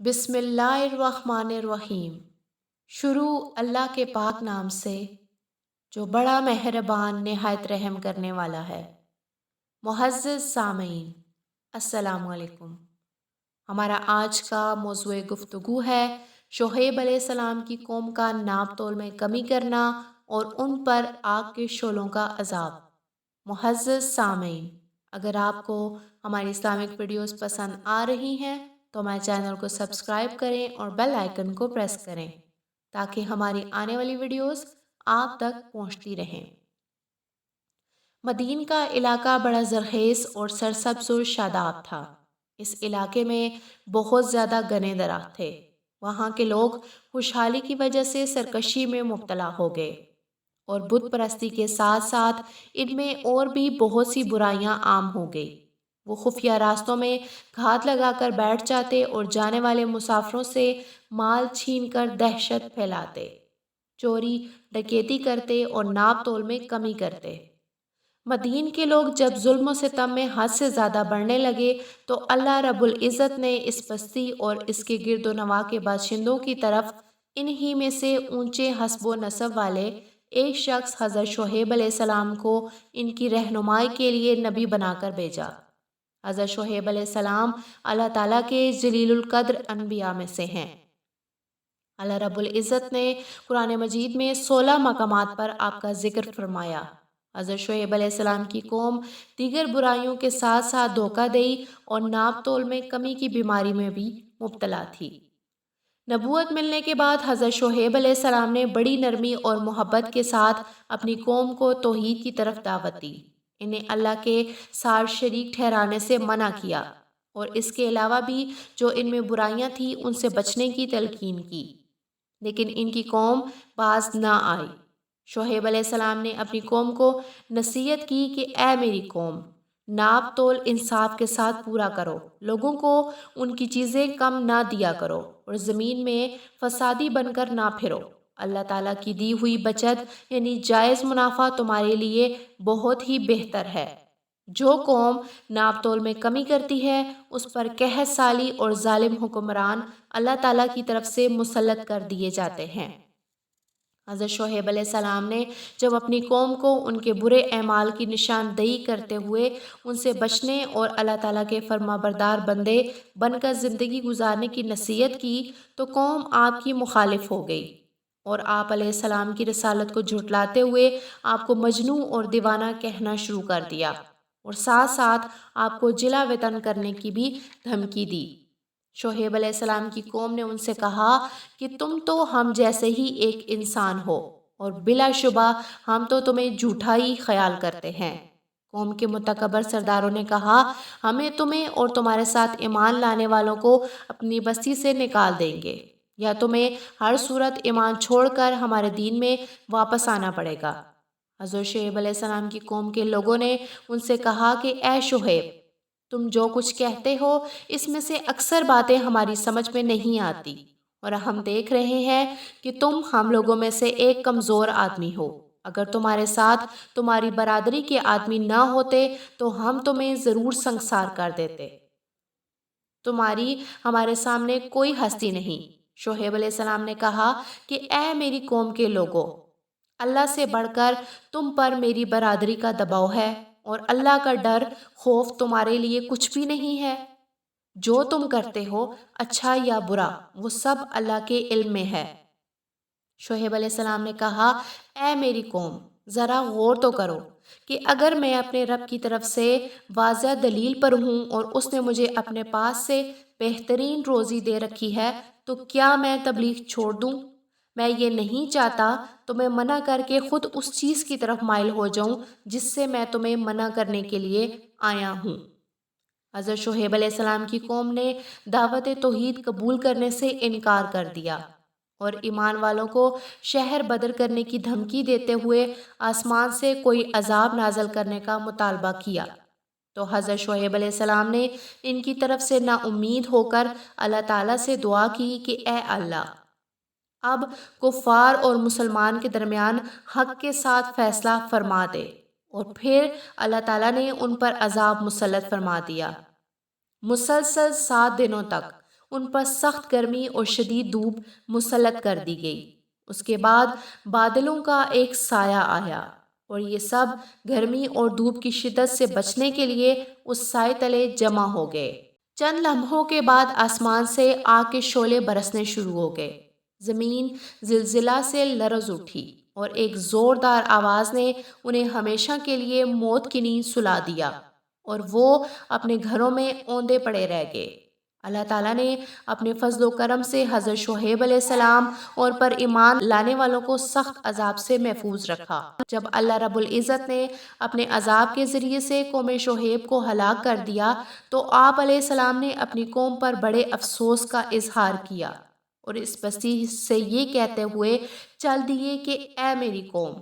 बिस्मिल्लाहिर्रहमानिर्रहीम। शुरू अल्लाह के पाक नाम से जो बड़ा मेहरबान निहायत रहम करने वाला है। मुअज़्ज़ज़ सामीन, अस्सलामु अलैकुम। हमारा आज का मौज़ूए गुफ्तगू है शुएब अलैहिस्सलाम की कौम का नाप तोल में कमी करना और उन पर आग के शोलों का अजाब। मुअज़्ज़ज़ सामीन, अगर आपको हमारी इस्लामिक वीडियोस पसंद आ रही हैं तो हमारे चैनल को सब्सक्राइब करें और बेल आइकन को प्रेस करें ताकि हमारी आने वाली वीडियोस आप तक पहुंचती रहें। मदीन का इलाका बड़ा जरखेज़ और सरसब्ज़ और शादाब था। इस इलाके में बहुत ज़्यादा घने दरख्त थे। वहाँ के लोग खुशहाली की वजह से सरकशी में मुब्तला हो गए और बुत परस्ती के साथ साथ इनमें और भी बहुत सी बुराइयां आम हो गई। वो खुफिया रास्तों में घात लगाकर बैठ जाते और जाने वाले मुसाफिरों से माल छीन कर दहशत फैलाते, चोरी डकैती करते और नाप तोल में कमी करते। मदीन के लोग जब जुल्म सितम में हद से ज़्यादा बढ़ने लगे तो अल्लाह रब्बुल इज़्ज़त ने इस बस्ती और इसके गिरदो नवा के बाशिंदों की तरफ इन्हीं में से ऊंचे हस्बो नसब वाले एक शख्स हज़रत शुएब अलैहिस्सलाम को इनकी रहनुमाई के लिए नबी बनाकर भेजा। हज़रत शुएब अलैहिस्सलाम अल्लाह ताला के जलीलुल कद्र अनबिया में से हैं। अल्लाह रब्बुल इज़्ज़त ने कुरान मजीद में 16 मकामात पर आपका जिक्र फरमाया। हज़रत शुएब अलैहिस्सलाम की कौम दीगर बुराइयों के साथ साथ धोखाधड़ी और नाप तोल में कमी की बीमारी में भी मुब्तला थी। नबूवत मिलने के बाद हज़रत शुएब अलैहिस्सलाम ने बड़ी नरमी और मोहब्बत के साथ अपनी कौम को तौहीद की तरफ दावत दी। इन्हें अल्लाह के साथ शरीक ठहराने से मना किया और इसके अलावा भी जो इनमें बुराइयां थी उनसे बचने की तलकीन की, लेकिन इनकी कौम बाज ना आई। शुएब अलैहिस्सलाम ने अपनी कौम को नसीहत की कि ए मेरी कौम, नाप तोल इंसाफ के साथ पूरा करो, लोगों को उनकी चीज़ें कम ना दिया करो और ज़मीन में फसादी बनकर ना फिरो। अल्लाह ताला की दी हुई बचत यानी जायज़ मुनाफा तुम्हारे लिए बहुत ही बेहतर है। जो कौम नाप तोल में कमी करती है उस पर कहत साली और जालिम हुक्मरान अल्लाह ताला की तरफ से मुसल्लत कर दिए जाते हैं। हज़रत शुएब अलैहिस्सलाम ने जब अपनी कौम को उनके बुरे अमाल की निशानदेही करते हुए उनसे बचने और अल्लाह ताला के फरमाबरदार बंदे बनकर ज़िंदगी गुजारने की नसीहत की तो कौम आपकी मुखालिफ हो गई और आप अलैहिस्सलाम की रसालत को झुटलाते हुए आपको मजनू और दीवाना कहना शुरू कर दिया और साथ साथ आपको जिला वेतन करने की भी धमकी दी। शुएब अलैहिस्सलाम की कौम ने उनसे कहा कि तुम तो हम जैसे ही एक इंसान हो और बिलाशुबा हम तो तुम्हें झूठा ही ख्याल करते हैं। कौम के मुतकबर सरदारों ने कहा, हमें तुम्हें और तुम्हारे साथ ईमान लाने वालों को अपनी बस्ती से निकाल देंगे या तुम्हें हर सूरत ईमान छोड़कर हमारे दीन में वापस आना पड़ेगा। हज़रत शुएब अलैहिस्सलाम की कौम के लोगों ने उनसे कहा कि ए शुएब, तुम जो कुछ कहते हो इसमें से अक्सर बातें हमारी समझ में नहीं आती और हम देख रहे हैं कि तुम हम लोगों में से एक कमज़ोर आदमी हो। अगर तुम्हारे साथ तुम्हारी बरादरी के आदमी ना होते तो हम तुम्हें ज़रूर संसार कर देते। तुम्हारी हमारे सामने कोई हस्ती नहीं। शुएब अलैहिस्सलाम ने कहा कि ए मेरी कौम के लोगों, अल्लाह से बढ़कर तुम पर मेरी बरादरी का दबाव है और अल्लाह का डर खौफ तुम्हारे लिए कुछ भी नहीं है। जो तुम करते हो अच्छा या बुरा वो सब अल्लाह के इल्म में है। शुएब अलैहिस्सलाम ने कहा, ए मेरी कौम, ज़रा गौर तो करो कि अगर मैं अपने रब की तरफ से वाज़ह दलील पर हूँ और उसने मुझे अपने पास से बेहतरीन रोज़ी दे रखी है तो क्या मैं तबलीग छोड़ दूँ? मैं ये नहीं चाहता तो मैं मना करके खुद उस चीज़ की तरफ माइल हो जाऊँ जिससे मैं तुम्हें मना करने के लिए आया हूँ। हज़रत शुएब अलैहिस्सलाम की कौम ने दावत तौहीद कबूल करने से इनकार कर दिया और ईमान वालों को शहर बदर करने की धमकी देते हुए आसमान से कोई अजाब नाजल करने का मुतालबा किया। तो हज़रत शुएब अलैहिस्सलाम ने इनकी तरफ से ना उम्मीद होकर अल्लाह ताला से दुआ की कि ए अल्लाह, अब कुफ़ार और मुसलमान के दरमियान हक के साथ फैसला फरमा दे। और फिर अल्लाह ताला ने उन पर अजाब मुसल्लत फरमा दिया। मुसलसल 7 दिनों तक ان پر سخت گرمی اور شدید دھوپ مسلط کر دی گئی۔ اس کے بعد بادلوں کا ایک سایہ آیا اور یہ سب گرمی اور دھوپ کی شدت سے بچنے کے لیے اس سائے تلے جمع ہو گئے۔ چند لمحوں کے بعد آسمان سے آگ کے شعلے برسنے شروع ہو گئے۔ زمین زلزلہ سے لرز اٹھی اور ایک زوردار آواز نے انہیں ہمیشہ کے لیے موت کی نیند سلا دیا اور وہ اپنے گھروں میں اوندے پڑے رہ گئے۔ اللہ تعالیٰ نے اپنے فضل و کرم سے حضرت شعیب علیہ السلام اور پر ایمان لانے والوں کو سخت عذاب سے محفوظ رکھا۔ جب اللہ رب العزت نے اپنے عذاب کے ذریعے سے قوم شعیب کو ہلاک کر دیا تو آپ علیہ السلام نے اپنی قوم پر بڑے افسوس کا اظہار کیا اور اس بستی سے یہ کہتے ہوئے چل دیے کہ اے میری قوم،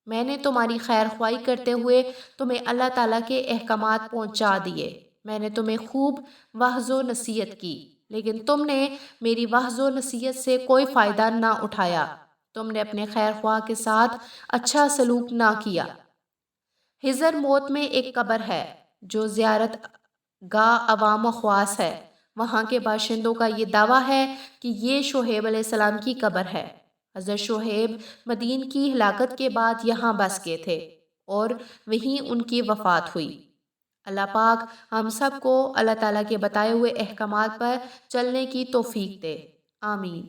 میں نے تمہاری خیر خواہی کرتے ہوئے تمہیں اللہ تعالیٰ کے احکامات پہنچا دیے، میں نے تمہیں خوب وعظ و نصیحت کی، لیکن تم نے میری وعظ و نصیحت سے کوئی فائدہ نہ اٹھایا، تم نے اپنے خیر خواہ کے ساتھ اچھا سلوک نہ کیا۔ حضر موت میں ایک قبر ہے جو زیارت گاہ عوام و خواص ہے۔ وہاں کے باشندوں کا یہ دعویٰ ہے کہ یہ شعیب علیہ السلام کی قبر ہے۔ حضرت شعیب مدین کی ہلاکت کے بعد یہاں بس گئے تھے اور وہیں ان کی وفات ہوئی۔ اللہ پاک ہم سب کو اللہ تعالیٰ کے بتائے ہوئے احکامات پر چلنے کی توفیق دے، آمین۔